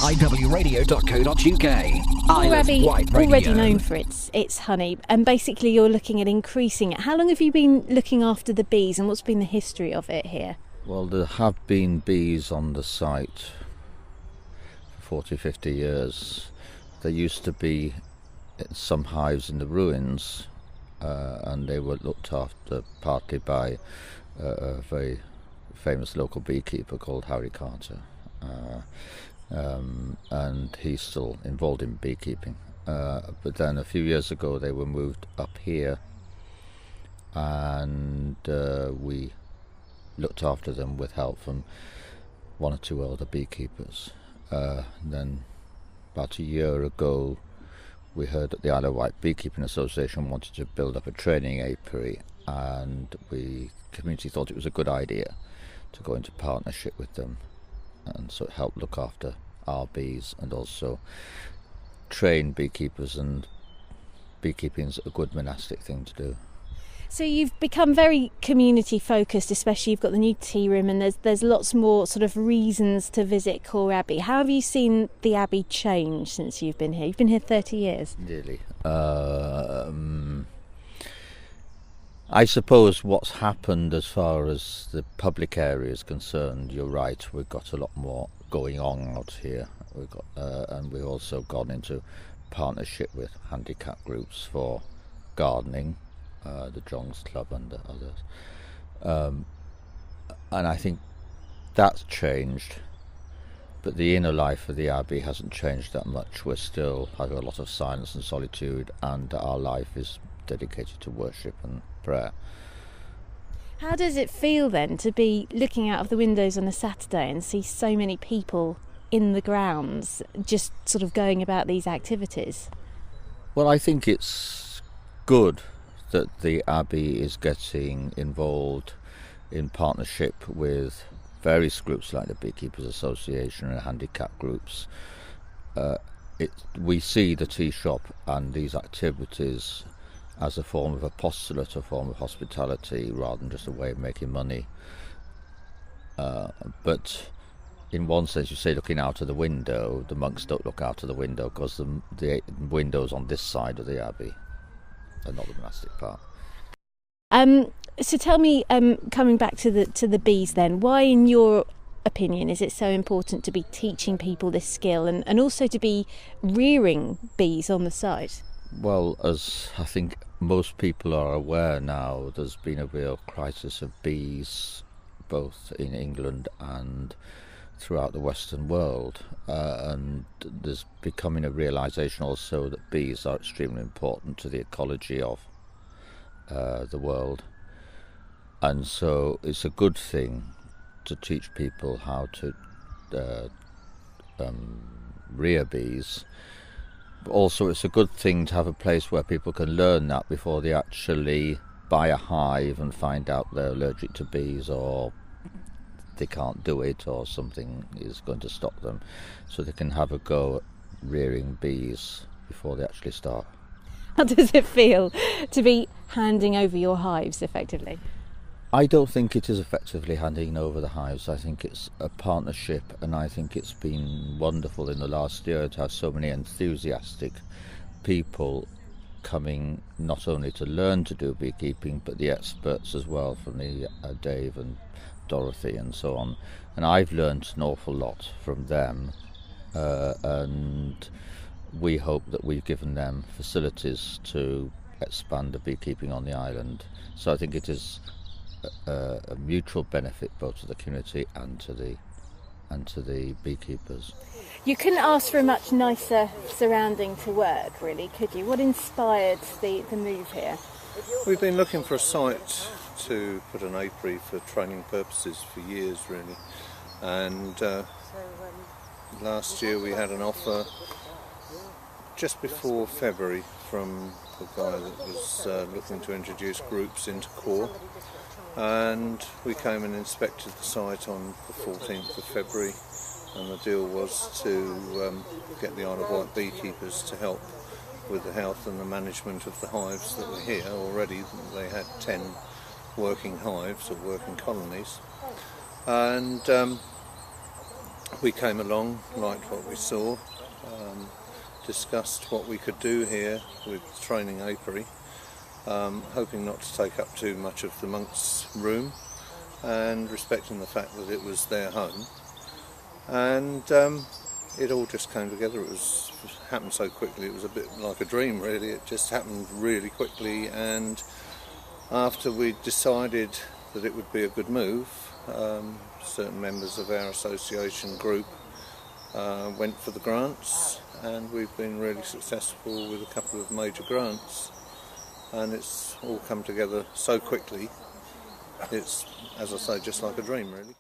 iwradio.co.uk. Quarr Abbey, White Radio. already known for its honey, and basically you're looking at increasing it. How long have you been looking after the bees, and what's been the history of it here? Well, there have been bees on the site for 40, 50 years. There used to be some hives in the ruins, and they were looked after partly by a very famous local beekeeper called Harry Carter, and he's still involved in beekeeping. But then a few years ago they were moved up here, and we looked after them with help from one or two other beekeepers. Then about a year ago we heard that the Isle of Wight Beekeeping Association wanted to build up a training apiary, and the community thought it was a good idea to go into partnership with them, and so it helped look after our bees and also train beekeepers, and beekeeping is a good monastic thing to do. So you've become very community focused, especially you've got the new tea room, and there's lots more sort of reasons to visit Quarr Abbey. How have you seen the Abbey change since you've been here? You've been here 30 years. Nearly. I suppose what's happened as far as the public area is concerned, you're right, we've got a lot more going on out here. And we've also gone into partnership with handicap groups for gardening, the Johns Club and the others. And I think that's changed, but the inner life of the Abbey hasn't changed that much. We're still having a lot of silence and solitude, and our life is dedicated to worship and prayer. How does it feel then to be looking out of the windows on a Saturday and see so many people in the grounds just sort of going about these activities? Well, I think it's good that the Abbey is getting involved in partnership with various groups like the Beekeepers Association and handicap groups. We see the tea shop and these activities as a form of apostolate, a form of hospitality, rather than just a way of making money. But in one sense, you say looking out of the window, the monks don't look out of the window because the window's on this side of the Abbey and not the monastic part. So tell me, coming back to the bees then, why in your opinion is it so important to be teaching people this skill and also to be rearing bees on the site? Well, as I think most people are aware now, there's been a real crisis of bees both in England and throughout the Western world, and there's becoming a realisation also that bees are extremely important to the ecology of the world, and so it's a good thing to teach people how to rear bees. Also, it's a good thing to have a place where people can learn that before they actually buy a hive and find out they're allergic to bees, or they can't do it, or something is going to stop them, so they can have a go at rearing bees before they actually start. How does it feel to be handing over your hives effectively? I don't think it is effectively handing over the hives. I think it's a partnership, and I think it's been wonderful in the last year to have so many enthusiastic people coming not only to learn to do beekeeping, but the experts as well, from the Dave and Dorothy and so on. And I've learnt an awful lot from them, and we hope that we've given them facilities to expand the beekeeping on the island. So I think it is a mutual benefit both to the community and to the beekeepers. You couldn't ask for a much nicer surrounding to work, really, could you? What inspired the move here? We've been looking for a site to put an apiary for training purposes for years, really, and last year we had an offer just before February from the guy that was looking to introduce groups into Quarr. And we came and inspected the site on the 14th of February, and the deal was to get the Isle of Wight beekeepers to help with the health and the management of the hives that were here. Already they had 10 working hives or working colonies, and we came along, liked what we saw, discussed what we could do here with training apiary, hoping not to take up too much of the monks' room and respecting the fact that it was their home. And it all just came together. It happened so quickly. It was a bit like a dream, really. It just happened really quickly, and after we decided that it would be a good move, certain members of our association group went for the grants, and we've been really successful with a couple of major grants, and it's all come together so quickly. It's, as I say, just like a dream, really.